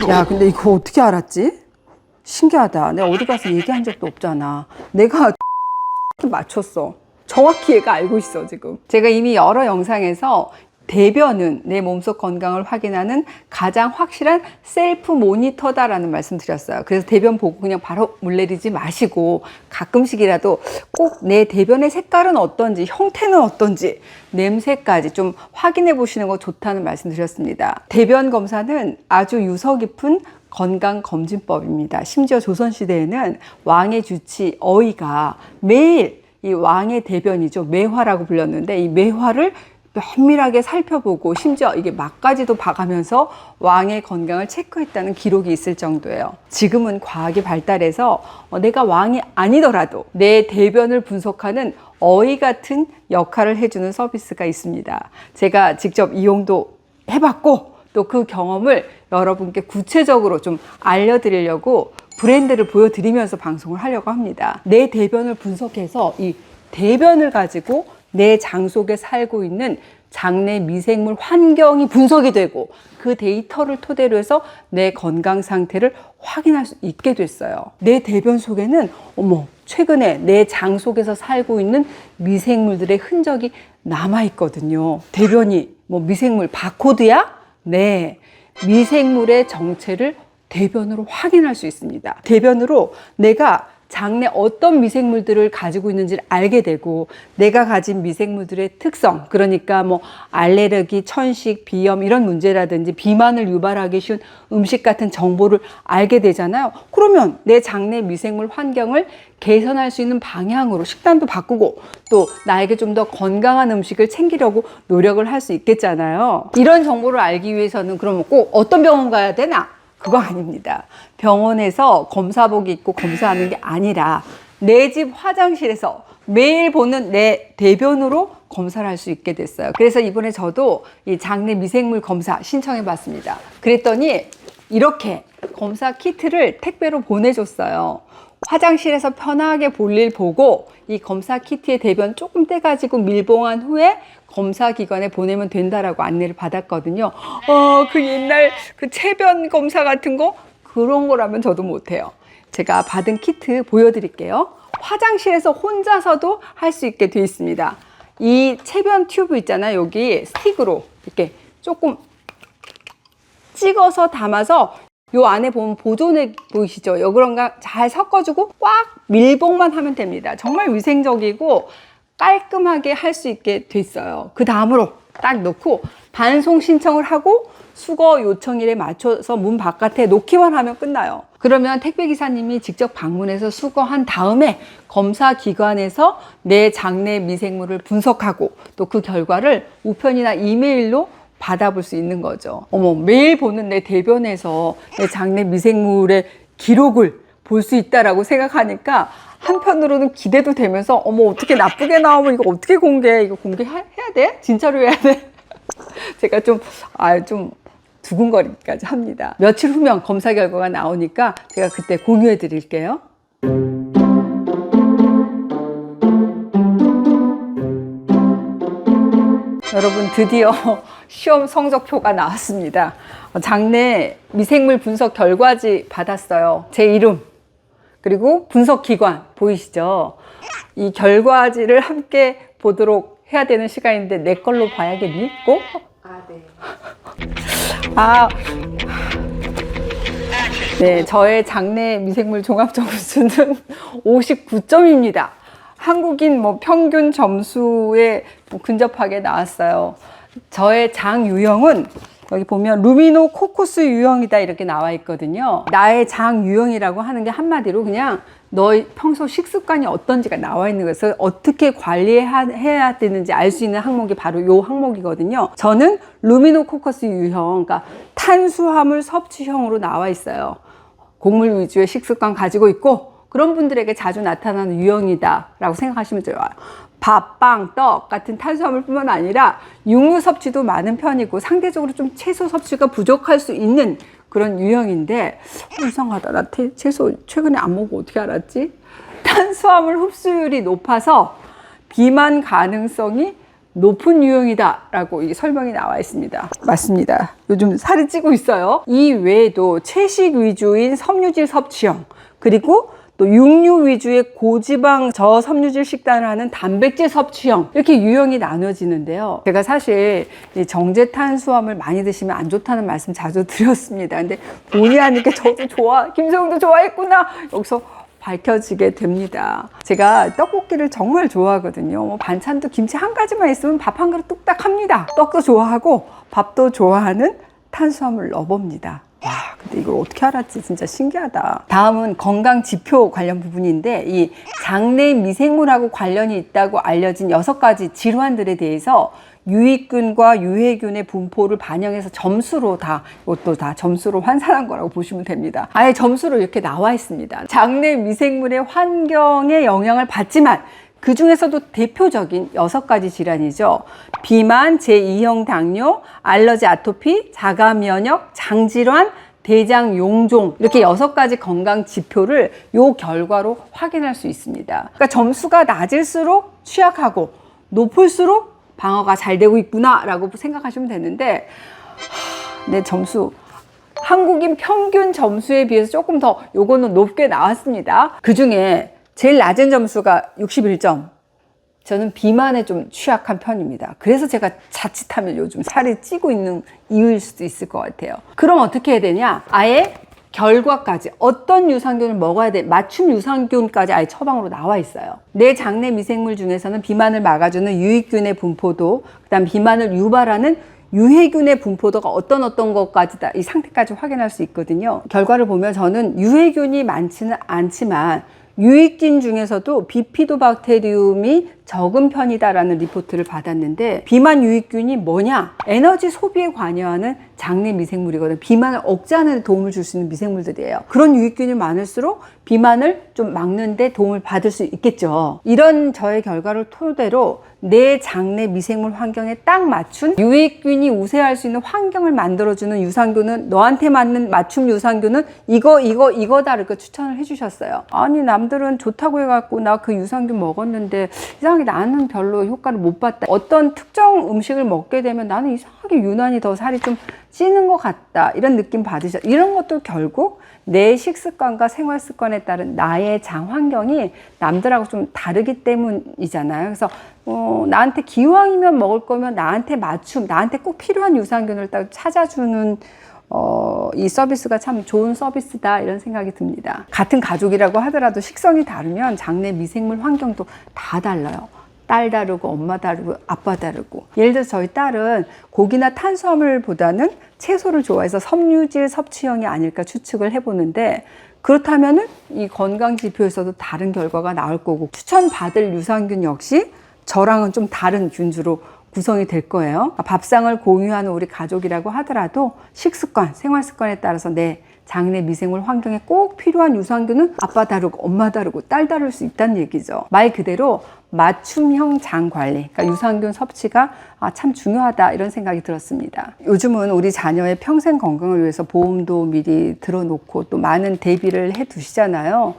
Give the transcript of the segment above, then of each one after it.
야, 근데 이거 어떻게 알았지? 신기하다. 내가 어디 가서 얘기한 적도 없잖아. 내가 맞췄어. 정확히 얘가 알고 있어, 지금. 제가 이미 여러 영상에서 대변은 내 몸속 건강을 확인하는 가장 확실한 셀프 모니터다라는 말씀 드렸어요. 그래서 대변 보고 그냥 바로 물내리지 마시고 가끔씩이라도 꼭 내 대변의 색깔은 어떤지, 형태는 어떤지, 냄새까지 좀 확인해 보시는 거 좋다는 말씀 드렸습니다. 대변 검사는 아주 유서 깊은 건강검진법입니다. 심지어 조선시대에는 왕의 주치 어이가 매일 이 왕의 대변이죠. 매화라고 불렸는데 이 매화를 면밀하게 살펴보고 심지어 이게 막까지도 봐가면서 왕의 건강을 체크했다는 기록이 있을 정도예요. 지금은 과학이 발달해서 내가 왕이 아니더라도 내 대변을 분석하는 어이 같은 역할을 해주는 서비스가 있습니다. 제가 직접 이용도 해봤고 또 그 경험을 여러분께 구체적으로 좀 알려드리려고 브랜드를 보여드리면서 방송을 하려고 합니다. 내 대변을 분석해서 이 대변을 가지고 내 장 속에 살고 있는 장내 미생물 환경이 분석이 되고 그 데이터를 토대로 해서 내 건강 상태를 확인할 수 있게 됐어요. 내 대변 속에는 최근에 내 장 속에서 살고 있는 미생물들의 흔적이 남아 있거든요. 대변이 미생물 바코드야? 네. 미생물의 정체를 대변으로 확인할 수 있습니다. 대변으로 내가 장내 어떤 미생물들을 가지고 있는지를 알게 되고 내가 가진 미생물들의 특성, 그러니까 알레르기, 천식, 비염 이런 문제라든지 비만을 유발하기 쉬운 음식 같은 정보를 알게 되잖아요. 그러면 내 장내 미생물 환경을 개선할 수 있는 방향으로 식단도 바꾸고 또 나에게 좀 더 건강한 음식을 챙기려고 노력을 할 수 있겠잖아요. 이런 정보를 알기 위해서는 그럼 꼭 어떤 병원 가야 되나? 그거 아닙니다. 병원에서 검사복 입고 검사하는 게 아니라 내 집 화장실에서 매일 보는 내 대변으로 검사를 할 수 있게 됐어요. 그래서 이번에 저도 이 장내 미생물 검사 신청해 봤습니다. 그랬더니 이렇게 검사 키트를 택배로 보내줬어요. 화장실에서 편하게 볼일 보고 이 검사 키트에 대변 조금 떼가지고 밀봉한 후에 검사기관에 보내면 된다라고 안내를 받았거든요. 그 옛날 그 체변 검사 같은 거? 그런 거라면 저도 못해요. 제가 받은 키트 보여드릴게요. 화장실에서 혼자서도 할 수 있게 되어 있습니다. 이 체변 튜브 있잖아요. 여기 스틱으로 이렇게 조금 찍어서 담아서 요 안에 보면 보존액 보이시죠? 요거랑 잘 섞어주고 꽉 밀봉만 하면 됩니다. 정말 위생적이고 깔끔하게 할 수 있게 됐어요. 그 다음으로 딱 넣고 반송 신청을 하고 수거 요청일에 맞춰서 문 바깥에 놓기만 하면 끝나요. 그러면 택배기사님이 직접 방문해서 수거한 다음에 검사기관에서 내 장내 미생물을 분석하고 또 그 결과를 우편이나 이메일로 받아볼 수 있는 거죠. 매일 보는 내 대변에서 내 장내 미생물의 기록을 볼 수 있다라고 생각하니까 한편으로는 기대도 되면서 어떻게 나쁘게 나오면 이거 어떻게 공개해? 이거 공개해야 돼? 진짜로 해야 돼? 제가 좀 두근거리기까지 합니다. 며칠 후면 검사 결과가 나오니까 제가 그때 공유해 드릴게요. 여러분 드디어 시험 성적표가 나왔습니다. 장내 미생물 분석 결과지 받았어요. 제 이름 그리고 분석 기관 보이시죠? 이 결과지를 함께 보도록 해야 되는 시간인데 내 걸로 봐야겠니? 꼭? 네, 저의 장내 미생물 종합 점수는 59점입니다. 한국인 평균 점수에 근접하게 나왔어요. 저의 장 유형은 여기 보면 루미노코커스 유형이다 이렇게 나와 있거든요. 나의 장 유형이라고 하는 게 한마디로 그냥 너의 평소 식습관이 어떤지가 나와 있는 거예요. 어떻게 관리해야 되는지 알 수 있는 항목이 바로 이 항목이거든요. 저는 루미노코커스 유형, 그러니까 탄수화물 섭취형으로 나와 있어요. 곡물 위주의 식습관 가지고 있고 그런 분들에게 자주 나타나는 유형이다 라고 생각하시면 좋아요. 밥, 빵, 떡 같은 탄수화물뿐만 아니라 육류 섭취도 많은 편이고 상대적으로 좀 채소 섭취가 부족할 수 있는 그런 유형인데 이상하다. 나 채소 최근에 안 먹고 어떻게 알았지? 탄수화물 흡수율이 높아서 비만 가능성이 높은 유형이다 라고 이 설명이 나와 있습니다. 맞습니다. 요즘 살이 찌고 있어요. 이 외에도 채식 위주인 섬유질 섭취형, 그리고 또 육류 위주의 고지방 저섬유질 식단을 하는 단백질 섭취형, 이렇게 유형이 나눠지는데요. 제가 사실 이 정제 탄수화물 많이 드시면 안 좋다는 말씀 자주 드렸습니다. 근데 본의 아니게 저도 김소영도 좋아했구나 여기서 밝혀지게 됩니다. 제가 떡볶이를 정말 좋아하거든요. 뭐 반찬도 김치 한 가지만 있으면 밥 한 그릇 뚝딱 합니다. 떡도 좋아하고 밥도 좋아하는 탄수화물 러버입니다. 와, 근데 이걸 어떻게 알았지? 진짜 신기하다. 다음은 건강 지표 관련 부분인데, 이 장내 미생물하고 관련이 있다고 알려진 6가지 질환들에 대해서 유익균과 유해균의 분포를 반영해서 점수로 이것도 다 점수로 환산한 거라고 보시면 됩니다. 아예 점수로 이렇게 나와 있습니다. 장내 미생물의 환경에 영향을 받지만 그 중에서도 대표적인 6가지 질환이죠. 비만, 제2형 당뇨, 알러지 아토피, 자가 면역, 장질환, 대장 용종, 이렇게 6가지 건강 지표를 요 결과로 확인할 수 있습니다. 그러니까 점수가 낮을수록 취약하고 높을수록 방어가 잘 되고 있구나 라고 생각하시면 되는데, 내 점수 한국인 평균 점수에 비해서 조금 더 요거는 높게 나왔습니다. 그 중에 제일 낮은 점수가 61점. 저는 비만에 좀 취약한 편입니다. 그래서 제가 자칫하면 요즘 살이 찌고 있는 이유일 수도 있을 것 같아요. 그럼 어떻게 해야 되냐? 아예 결과까지 어떤 유산균을 먹어야 돼, 맞춤 유산균까지 아예 처방으로 나와 있어요. 내 장내 미생물 중에서는 비만을 막아주는 유익균의 분포도, 그다음 비만을 유발하는 유해균의 분포도가 어떤 것까지다, 이 상태까지 확인할 수 있거든요. 결과를 보면 저는 유해균이 많지는 않지만 유익균 중에서도 비피도박테리움이 적은 편이다라는 리포트를 받았는데, 비만 유익균이 뭐냐? 에너지 소비에 관여하는 장내 미생물이거든요. 비만을 억제하는 데 도움을 줄 수 있는 미생물들이에요. 그런 유익균이 많을수록 비만을 좀 막는 데 도움을 받을 수 있겠죠. 이런 저의 결과를 토대로 내 장내 미생물 환경에 딱 맞춘 유익균이 우세할 수 있는 환경을 만들어주는 유산균은, 너한테 맞는 맞춤 유산균은 이거다 이렇게 추천을 해주셨어요. 아니, 남들은 좋다고 해갖고 나 그 유산균 먹었는데 이상하게 나는 별로 효과를 못 봤다. 어떤 특정 음식을 먹게 되면 나는 이상하게 유난히 더 살이 좀 찌는 것 같다, 이런 느낌 받으셨. 이런 것도 결국 내 식습관과 생활 습관에 따른 나의 장 환경이 남들하고 좀 다르기 때문이잖아요. 그래서 나한테 기왕이면 먹을 거면 나한테 맞춤, 나한테 꼭 필요한 유산균을 딱 찾아주는 이 서비스가 참 좋은 서비스다, 이런 생각이 듭니다. 같은 가족이라고 하더라도 식성이 다르면 장내 미생물 환경도 다 달라요. 딸 다르고 엄마 다르고 아빠 다르고. 예를 들어서 저희 딸은 고기나 탄수화물보다는 채소를 좋아해서 섬유질 섭취형이 아닐까 추측을 해보는데, 그렇다면은 이 건강 지표에서도 다른 결과가 나올 거고, 추천받을 유산균 역시 저랑은 좀 다른 균주로 구성이 될 거예요. 밥상을 공유하는 우리 가족이라고 하더라도 식습관, 생활 습관에 따라서 내 장내 미생물 환경에 꼭 필요한 유산균은 아빠 다르고 엄마 다르고 딸 다를 수 있다는 얘기죠. 말 그대로 맞춤형 장 관리, 그러니까 유산균 섭취가 참 중요하다, 이런 생각이 들었습니다. 요즘은 우리 자녀의 평생 건강을 위해서 보험도 미리 들어놓고 또 많은 대비를 해 두시잖아요.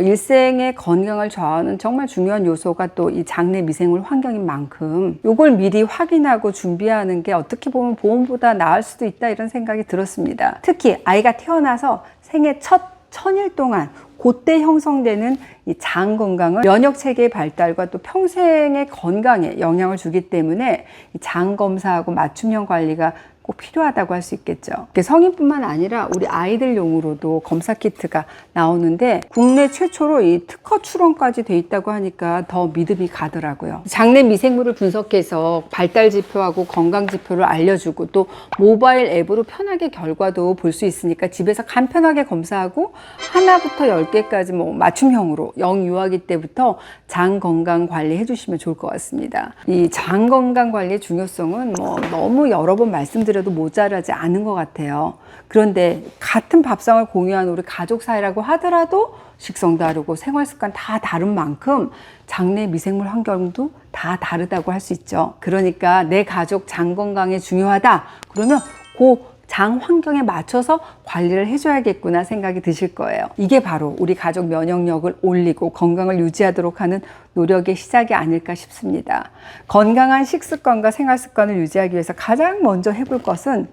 일생의 건강을 좌우하는 정말 중요한 요소가 또 이 장내 미생물 환경인 만큼 요걸 미리 확인하고 준비하는 게 어떻게 보면 보험보다 나을 수도 있다, 이런 생각이 들었습니다. 특히 아이가 태어나서 생애 첫 1000일 동안 그때 형성되는 이 장 건강은 면역 체계의 발달과 또 평생의 건강에 영향을 주기 때문에 이 장 검사하고 맞춤형 관리가 꼭 필요하다고 할 수 있겠죠. 성인뿐만 아니라 우리 아이들용으로도 검사 키트가 나오는데, 국내 최초로 이 특허 출원까지 돼 있다고 하니까 더 믿음이 가더라고요. 장내 미생물을 분석해서 발달 지표하고 건강 지표를 알려주고, 또 모바일 앱으로 편하게 결과도 볼 수 있으니까 집에서 간편하게 검사하고 하나부터 10개까지 뭐 맞춤형으로 영유아기 때부터 장 건강 관리 해주시면 좋을 것 같습니다. 이 장 건강 관리의 중요성은 뭐 너무 여러 번 말씀드렸도 모자라지 않은 것 같아요. 그런데 같은 밥상을 공유하는 우리 가족 사이라고 하더라도 식성 다르고 생활 습관 다 다른 만큼 장내 미생물 환경도 다 다르다고 할 수 있죠. 그러니까 내 가족 장 건강에 중요하다 그러면 그 장 환경에 맞춰서 관리를 해줘야겠구나 생각이 드실 거예요. 이게 바로 우리 가족 면역력을 올리고 건강을 유지하도록 하는 노력의 시작이 아닐까 싶습니다. 건강한 식습관과 생활습관을 유지하기 위해서 가장 먼저 해볼 것은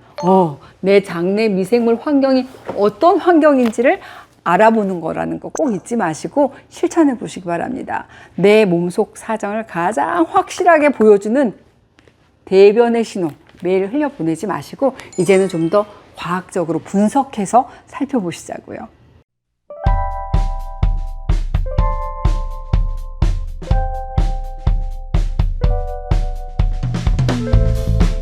내 장내 미생물 환경이 어떤 환경인지를 알아보는 거라는 거 꼭 잊지 마시고 실천해 보시기 바랍니다. 내 몸속 사정을 가장 확실하게 보여주는 대변의 신호 매일 흘려보내지 마시고 이제는 좀 더 과학적으로 분석해서 살펴보시자고요.